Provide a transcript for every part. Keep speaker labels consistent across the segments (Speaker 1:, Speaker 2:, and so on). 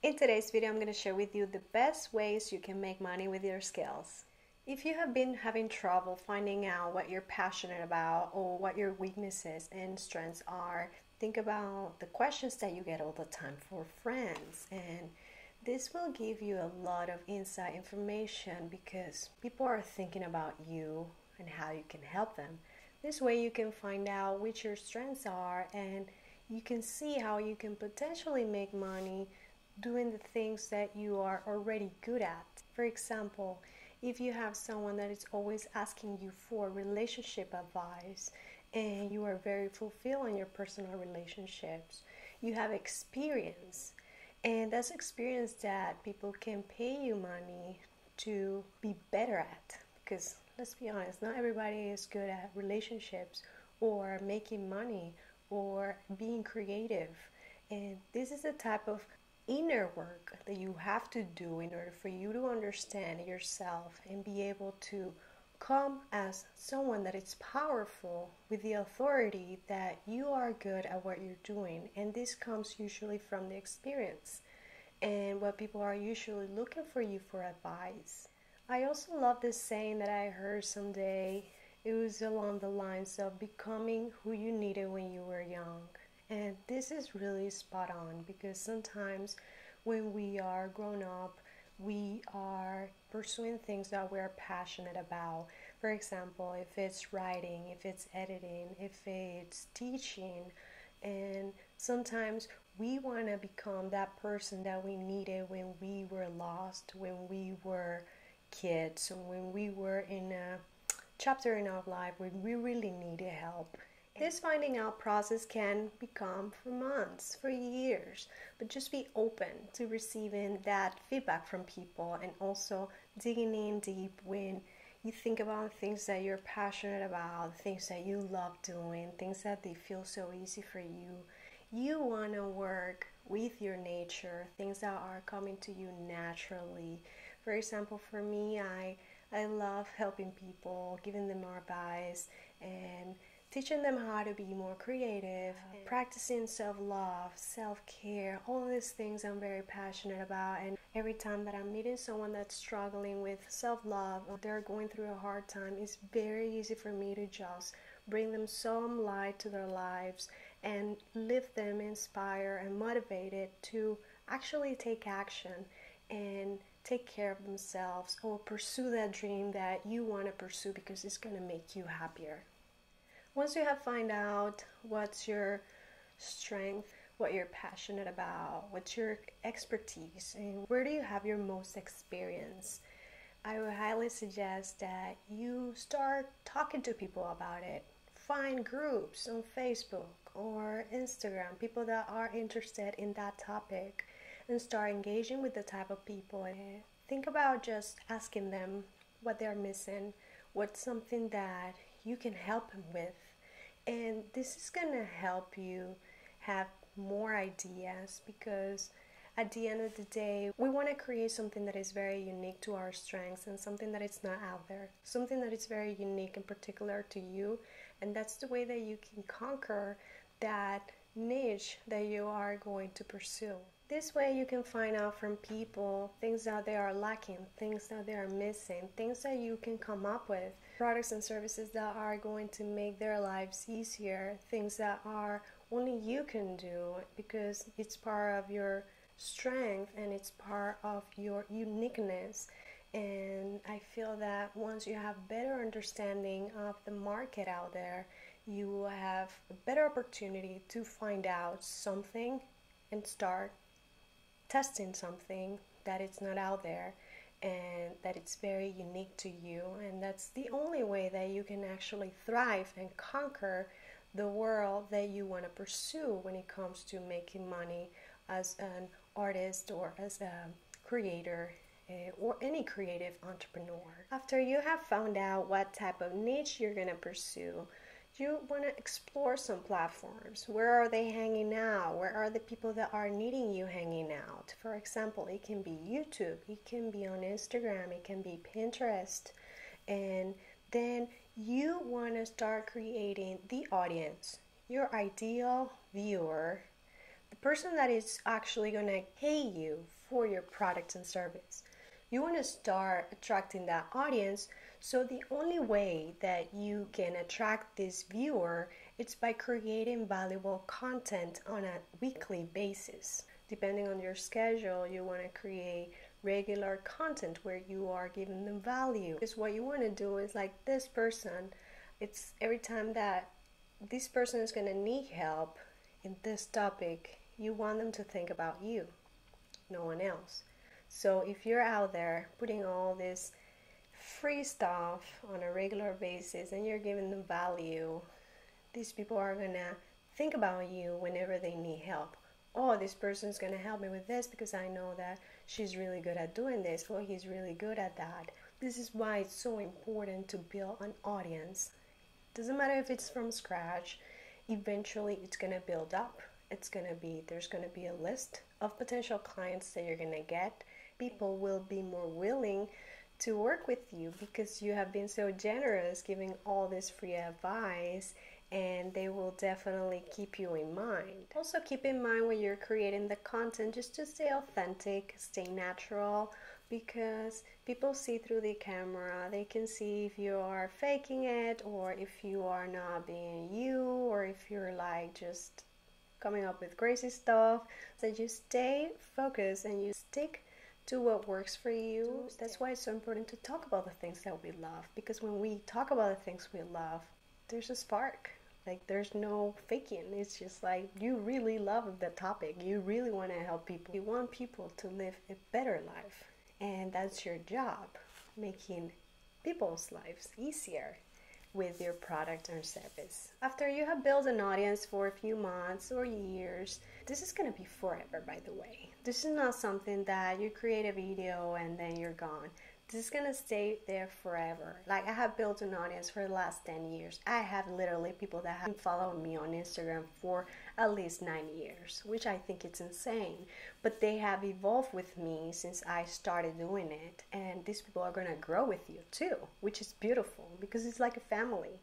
Speaker 1: In today's video, I'm going to share with you the best ways you can make money with your skills. If you have been having trouble finding out what you're passionate about or what your weaknesses and strengths are, think about the questions that you get all the time for friends, and this will give you a lot of inside information because people are thinking about you and how you can help them. This way you can find out which your strengths are, and you can see how you can potentially make money doing the things that you are already good at. For example, if you have someone that is always asking you for relationship advice and you are very fulfilled in your personal relationships, you have experience, and that's experience that people can pay you money to be better at. Because let's be honest, not everybody is good at relationships or making money or being creative. And this is the type of inner work that you have to do in order for you to understand yourself and be able to come as someone that is powerful with the authority that you are good at what you're doing. And this comes usually from the experience and what people are usually looking for you for advice. I also love this saying that I heard someday. It was along the lines of becoming who you needed when you were young. And this is really spot on because sometimes when we are grown up, we are pursuing things that we're passionate about. For example, if it's writing, if it's editing, if it's teaching, and sometimes we want to become that person that we needed when we were lost, when we were kids, when we were in a chapter in our life when we really needed help. This finding out process can become for months, for years, but just be open to receiving that feedback from people and also digging in deep when you think about things that you're passionate about, things that you love doing, things that they feel so easy for you. You want to work with your nature, things that are coming to you naturally. For example, for me, I love helping people, giving them more advice, and teaching them how to be more creative, practicing self-love, self-care, all these things I'm very passionate about. And every time that I'm meeting someone that's struggling with self-love or they're going through a hard time, it's very easy for me to just bring them some light to their lives and lift them, inspire, and motivated to actually take action and take care of themselves or pursue that dream that you want to pursue because it's going to make you happier. Once you have found out what's your strength, what you're passionate about, what's your expertise, and where do you have your most experience, I would highly suggest that you start talking to people about it. Find groups on Facebook or Instagram, people that are interested in that topic, and start engaging with the type of people. And think about just asking them what they're missing, what's something that you can help them with. And this is going to help you have more ideas because at the end of the day, we want to create something that is very unique to our strengths and something that is not out there, something that is very unique and particular to you. And that's the way that you can conquer that niche that you are going to pursue. This way you can find out from people things that they are lacking, things that they are missing, things that you can come up with, products and services that are going to make their lives easier, things that are only you can do because it's part of your strength and it's part of your uniqueness. And I feel that once you have better understanding of the market out there, you will have a better opportunity to find out something and start testing something that it's not out there and that it's very unique to you. And that's the only way that you can actually thrive and conquer the world that you want to pursue when it comes to making money as an artist or as a creator or any creative entrepreneur. After you have found out what type of niche you're going to pursue, you want to explore some platforms. Where are they hanging out? Where are the people that are needing you hanging out? For example, it can be YouTube, it can be on Instagram, it can be Pinterest. And then you want to start creating the audience, your ideal viewer, the person that is actually going to pay you for your product and service. You want to start attracting that audience. So the only way that you can attract this viewer is by creating valuable content on a weekly basis. Depending on your schedule, you want to create regular content where you are giving them value. Because what you want to do is like this person, it's every time that this person is going to need help in this topic, you want them to think about you, no one else. So if you're out there putting all this free stuff on a regular basis and you're giving them value, these people are going to think about you whenever they need help. Oh, this person's going to help me with this because I know that she's really good at doing this, or he's really good at that. This is why it's so important to build an audience. Doesn't matter if it's from scratch, eventually it's going to build up. There's going to be a list of potential clients that you're going to get. People will be more willing to work with you because you have been so generous giving all this free advice, and they will definitely keep you in mind. Also keep in mind when you're creating the content just to stay authentic, stay natural, because people see through the camera. They can see if you are faking it or if you are not being you, or if you're like just coming up with crazy stuff. So you stay focused and you stick to what works for you. That's why it's so important to talk about the things that we love, because when we talk about the things we love, there's a spark. Like there's no faking. It's just like you really love the topic. You really want to help people. You want people to live a better life, and that's your job, making people's lives easier with your product or service. After you have built an audience for a few months or years, this is going to be forever, by the way. This is not something that you create a video and then you're gone. This is going to stay there forever. Like I have built an audience for the last 10 years. I have literally people that have been following me on Instagram for at least 9 years, which I think it's insane. But they have evolved with me since I started doing it. And these people are going to grow with you too, which is beautiful because it's like a family.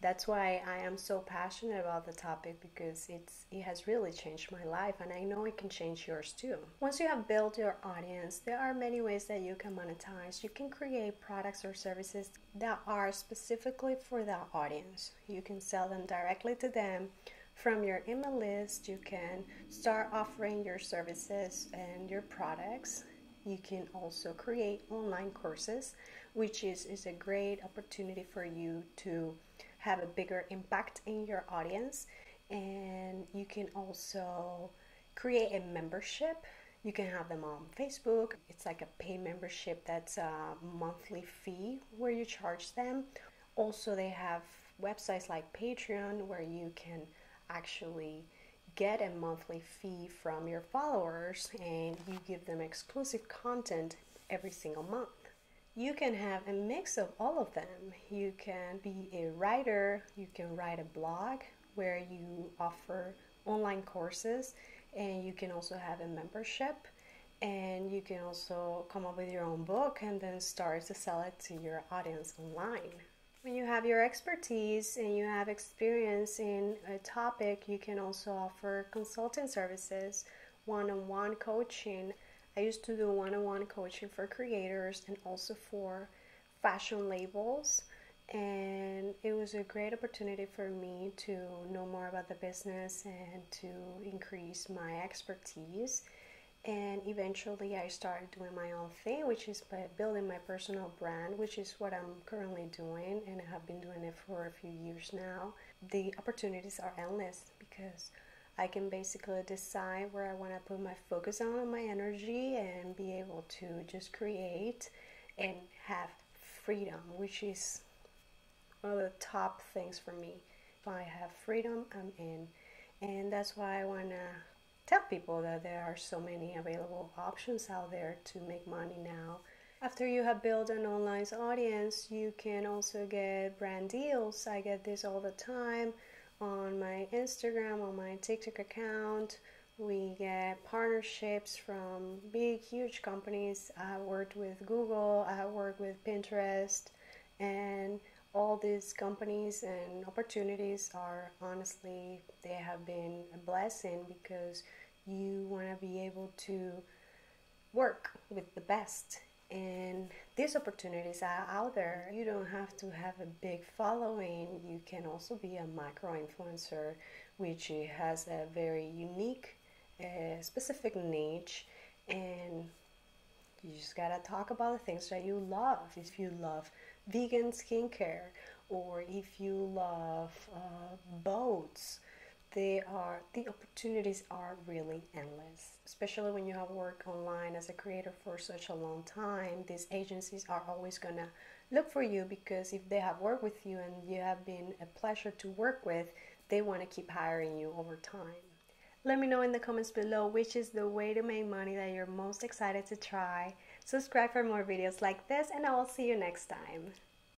Speaker 1: That's why I am so passionate about the topic, because it has really changed my life, and I know it can change yours too. Once you have built your audience, there are many ways that you can monetize. You can create products or services that are specifically for that audience. You can sell them directly to them from your email list. You can start offering your services and your products. You can also create online courses, which is a great opportunity for you to have a bigger impact in your audience. And you can also create a membership. You can have them on Facebook. It's like a pay membership that's a monthly fee where you charge them. Also, they have websites like Patreon where you can actually get a monthly fee from your followers and you give them exclusive content every single month. You can have a mix of all of them. You can be a writer, you can write a blog where you offer online courses, and you can also have a membership, and you can also come up with your own book and then start to sell it to your audience online. When you have your expertise and you have experience in a topic, you can also offer consulting services, one-on-one coaching. I used to do one-on-one coaching for creators and also for fashion labels, and it was a great opportunity for me to know more about the business and to increase my expertise. And eventually I started doing my own thing, which is by building my personal brand, which is what I'm currently doing, and I have been doing it for a few years now. The opportunities are endless because I can basically decide where I want to put my focus on my energy and be able to just create and have freedom, which is one of the top things for me. If I have freedom, I'm in. And that's why I want to tell people that there are so many available options out there to make money now. After you have built an online audience, you can also get brand deals. I get this all the time. On my Instagram, on my TikTok account, we get partnerships from big, huge companies. I worked with Google, I worked with Pinterest, and all these companies and opportunities are honestly, they have been a blessing because You want to be able to work with the best. And these opportunities are out there. You don't have to have a big following. You can also be a micro influencer, which has a very unique, specific niche. And you just gotta talk about the things that you love. If you love vegan skincare, or if you love boats, the opportunities are really endless. Especially when you have worked online as a creator for such a long time, these agencies are always gonna look for you, because if they have worked with you and you have been a pleasure to work with, they want to keep hiring you over time. Let me know in the comments below which is the way to make money that you're most excited to try. Subscribe for more videos like this, and I will see you next time.